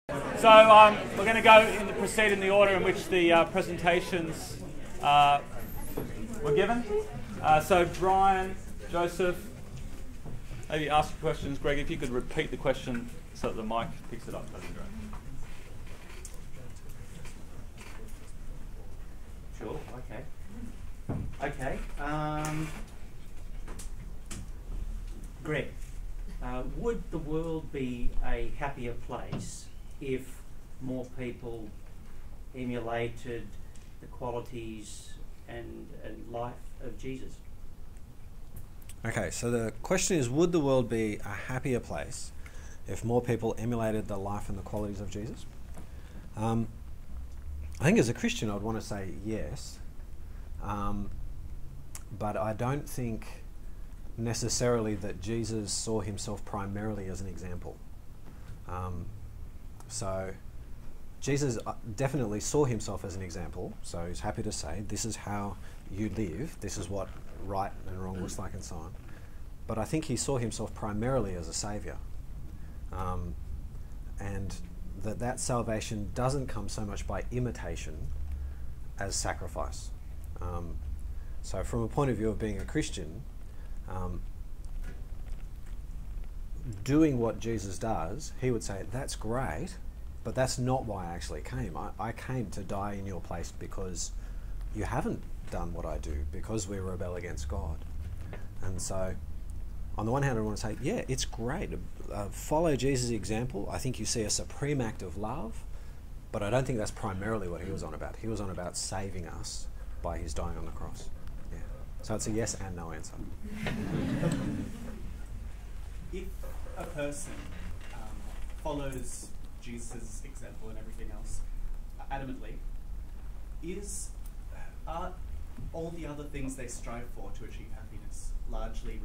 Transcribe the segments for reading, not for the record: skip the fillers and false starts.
So we're going to proceed in the order in which the presentations were given. So Brian, Joseph, maybe ask your questions. Greg, if you could repeat the question so that the mic picks it up, that'd be great. Sure, okay. Greg, would the world be a happier place if more people emulated the qualities and life of Jesus? Okay, so the question is, would the world be a happier place if more people emulated the life and the qualities of Jesus? I think as a Christian I'd want to say yes, but I don't think necessarily that Jesus saw himself primarily as an example. So Jesus definitely saw himself as an example, so he's happy to say, this is how you live, this is what right and wrong looks like and so on. But I think he saw himself primarily as a saviour. And that salvation doesn't come so much by imitation as sacrifice. So from a point of view of being a Christian, doing what Jesus does, he would say, that's great, but that's not why I actually came. I came to die in your place because you haven't done what I do, because we rebel against God. And so on the one hand I want to say, yeah, it's great. Follow Jesus' example. I think you see a supreme act of love, but I don't think that's primarily what he was on about. He was on about saving us by his dying on the cross. Yeah. So it's a yes and no answer. If a person follows Jesus' example and everything else adamantly, are all the other things they strive for to achieve happiness largely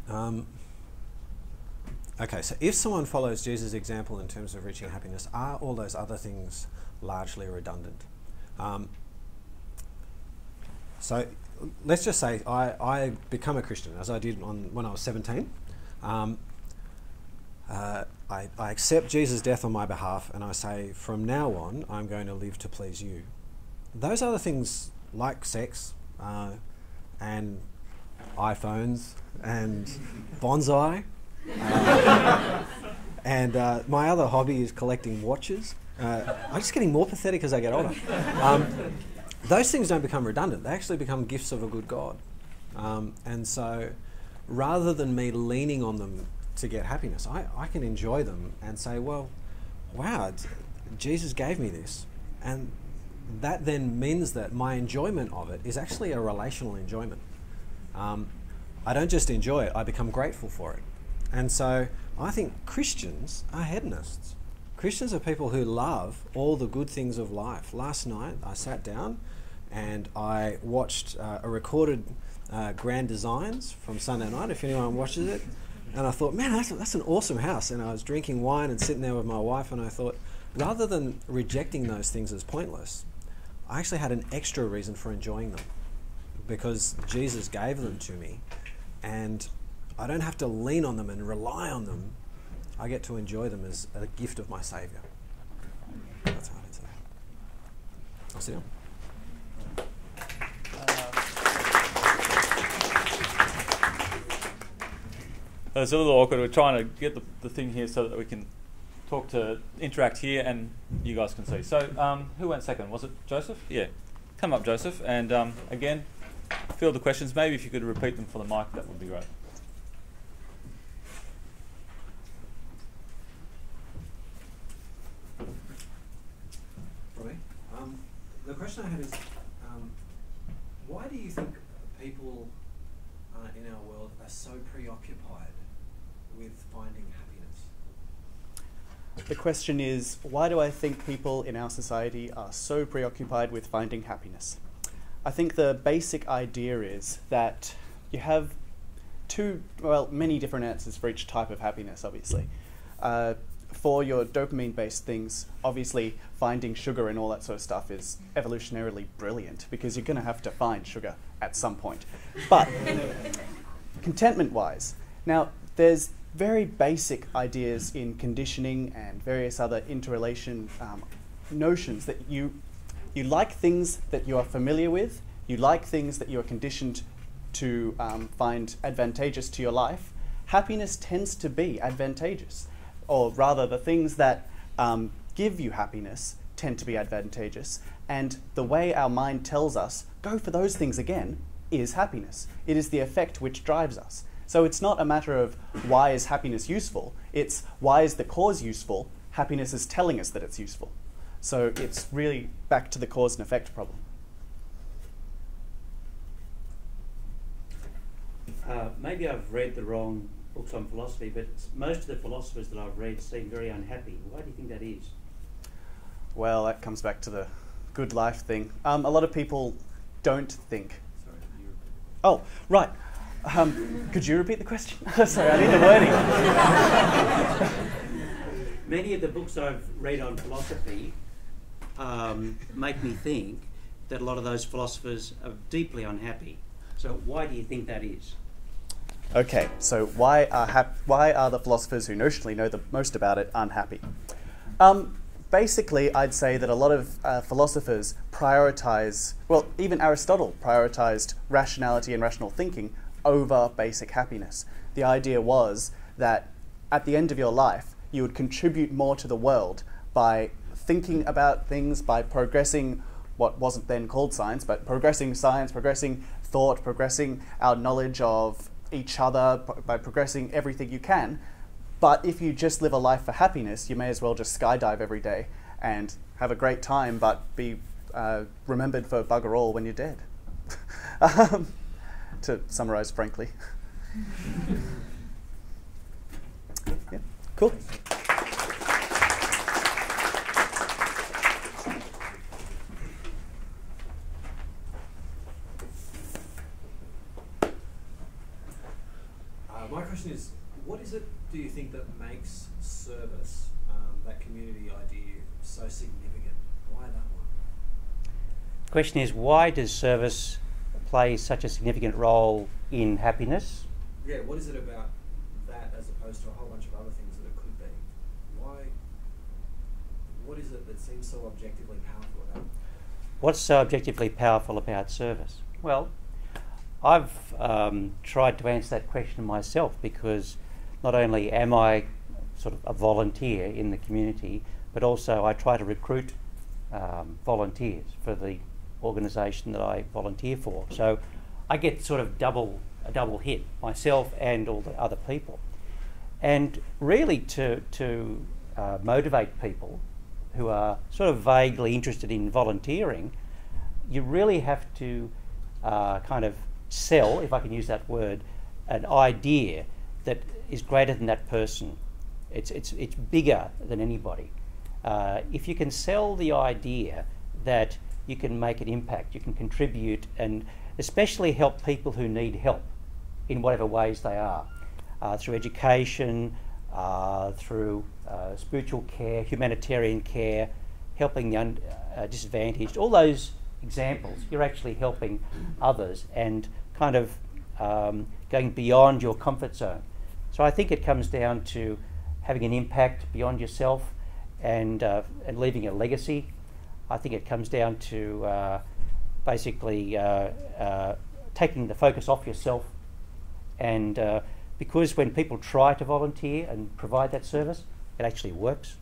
redundant? Okay, so if someone follows Jesus' example in terms of reaching happiness, are all those other things largely redundant? So let's just say I become a Christian, as I did when I was 17. I accept Jesus' death on my behalf, and I say, from now on, I'm going to live to please you. Those other things, like sex and iPhones and bonsai, and my other hobby is collecting watches. I'm just getting more pathetic as I get older. Those things don't become redundant. They actually become gifts of a good God. And so rather than me leaning on them to get happiness, I can enjoy them and say, well, wow, Jesus gave me this. And that then means that my enjoyment of it is actually a relational enjoyment. I don't just enjoy it, I become grateful for it. And so I think Christians are hedonists. Christians are people who love all the good things of life. Last night I sat down and I watched a recorded Grand Designs from Sunday night, if anyone watches it. And I thought, man, that's an awesome house. And I was drinking wine and sitting there with my wife, and I thought, rather than rejecting those things as pointless, I actually had an extra reason for enjoying them, because Jesus gave them to me, and I don't have to lean on them and rely on them. I get to enjoy them as a gift of my Saviour. That's how I answer that. I'll sit down. It's a little awkward. We're trying to get the thing here so that we can interact here, and you guys can see. So who went second? Was it Joseph? Yeah. Come up, Joseph. And again, field the questions. Maybe if you could repeat them for the mic, that would be great. The question I had is, why do you think people in our world are so preoccupied with finding happiness? The question is, why do I think people in our society are so preoccupied with finding happiness? I think the basic idea is that you have many different answers for each type of happiness, obviously. For your dopamine-based things, obviously finding sugar and all that sort of stuff is evolutionarily brilliant, because you're going to have to find sugar at some point. But contentment-wise, now there's very basic ideas in conditioning and various other interrelation notions that you like things that you are familiar with, you like things that you are conditioned to find advantageous to your life. Happiness tends to be advantageous, or rather the things that give you happiness tend to be advantageous, and the way our mind tells us, go for those things again, is happiness. It is the effect which drives us. So it's not a matter of why is happiness useful, it's why is the cause useful, happiness is telling us that it's useful. So it's really back to the cause and effect problem. Maybe I've read the wrong books on philosophy, but most of the philosophers that I've read seem very unhappy. Why do you think that is? Well, that comes back to the good life thing. A lot of people don't think. Sorry, can you repeat? Oh, right. Could you repeat the question? Sorry, I need the wording. Many of the books I've read on philosophy make me think that a lot of those philosophers are deeply unhappy. So why do you think that is? Okay, so why are the philosophers who notionally know the most about it unhappy? Basically, I'd say that a lot of philosophers prioritize, well, even Aristotle prioritized rationality and rational thinking over basic happiness. The idea was that at the end of your life, you would contribute more to the world by thinking about things, by progressing what wasn't then called science, but progressing science, progressing thought, progressing our knowledge of each other, by progressing everything you can. But if you just live a life for happiness, you may as well just skydive every day and have a great time, but be remembered for bugger all when you're dead. To summarize frankly. Yeah, cool. My question is, what is it, do you think, that makes service, that community idea, so significant? Why that one? The question is, why does service play such a significant role in happiness? Yeah, what is it about that as opposed to a whole bunch of other things that it could be? What is it that seems so objectively powerful about it? What's so objectively powerful about service? Well, I've tried to answer that question myself, because not only am I sort of a volunteer in the community, but also I try to recruit volunteers for the organisation that I volunteer for. So I get sort of a double hit, myself and all the other people. And really to motivate people who are sort of vaguely interested in volunteering, you really have to kind of sell, if I can use that word, an idea that is greater than that person. It's bigger than anybody. If you can sell the idea that you can make an impact, you can contribute, and especially help people who need help in whatever ways they are, through education, through spiritual care, humanitarian care, helping the disadvantaged, all those examples, you're actually helping others and kind of going beyond your comfort zone. So I think it comes down to having an impact beyond yourself and leaving a legacy. I think it comes down to basically taking the focus off yourself, and because when people try to volunteer and provide that service, it actually works.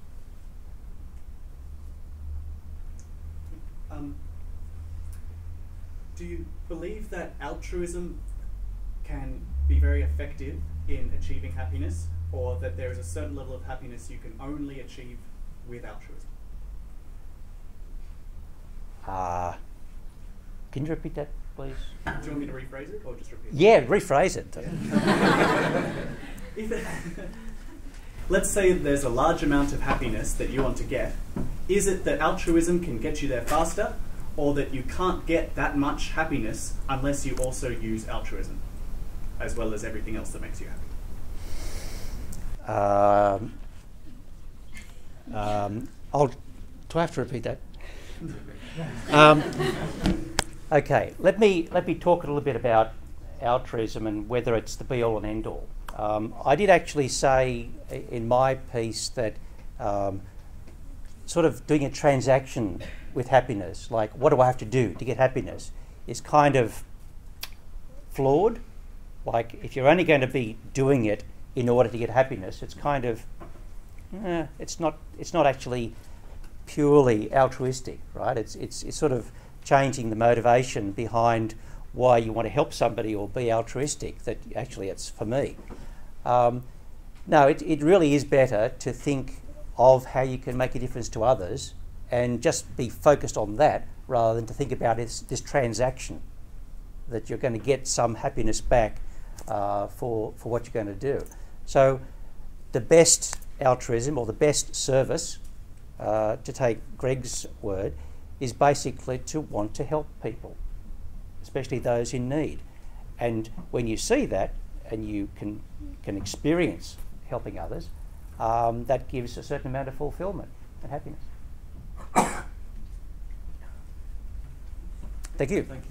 Do you believe that altruism can be very effective in achieving happiness, or that there is a certain level of happiness you can only achieve with altruism? Can you repeat that, please? Do you want me to rephrase it, or just repeat it? Yeah, rephrase it. Let's say there's a large amount of happiness that you want to get. Is it that altruism can get you there faster, or that you can't get that much happiness unless you also use altruism, as well as everything else that makes you happy? Do I have to repeat that? Okay, let me talk a little bit about altruism and whether it's the be-all and end-all. I did actually say in my piece that sort of doing a transaction with happiness, like what do I have to do to get happiness, is kind of flawed. Like if you're only going to be doing it in order to get happiness, it's kind of it's not actually purely altruistic, right? It's sort of changing the motivation behind why you want to help somebody or be altruistic, that actually it's for me. No, it really is better to think of how you can make a difference to others and just be focused on that rather than to think about this transaction, that you're going to get some happiness back for what you're going to do. So the best altruism or the best service, to take Greg's word, is basically to want to help people, especially those in need. And when you see that and you can experience helping others, that gives a certain amount of fulfillment and happiness. Thank you. Thank you.